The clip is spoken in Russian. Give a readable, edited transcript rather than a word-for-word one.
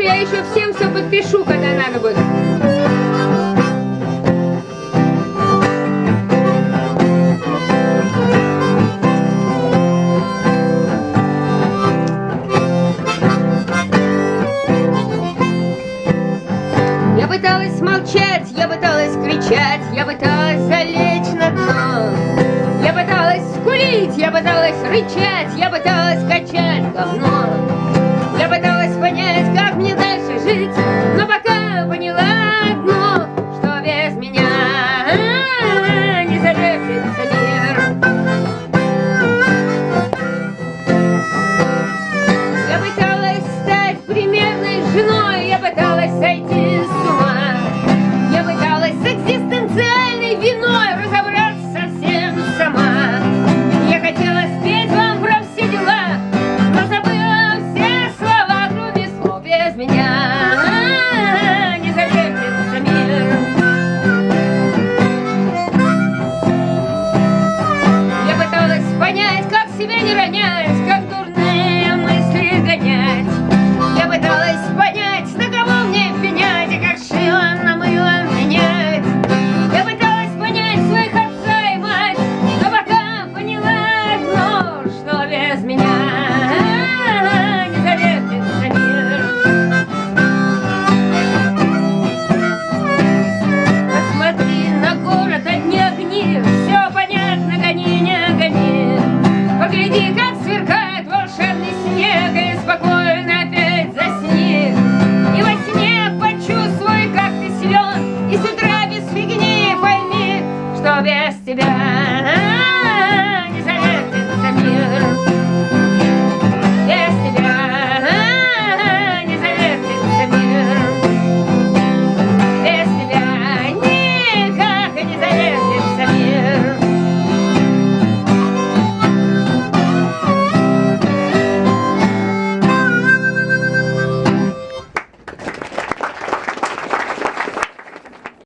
я еще всем все подпишу, когда надо будет. Я пыталась молчать, я пыталась кричать, я пыталась залечь на дно. Я пыталась скулить, я пыталась рычать, я пыталась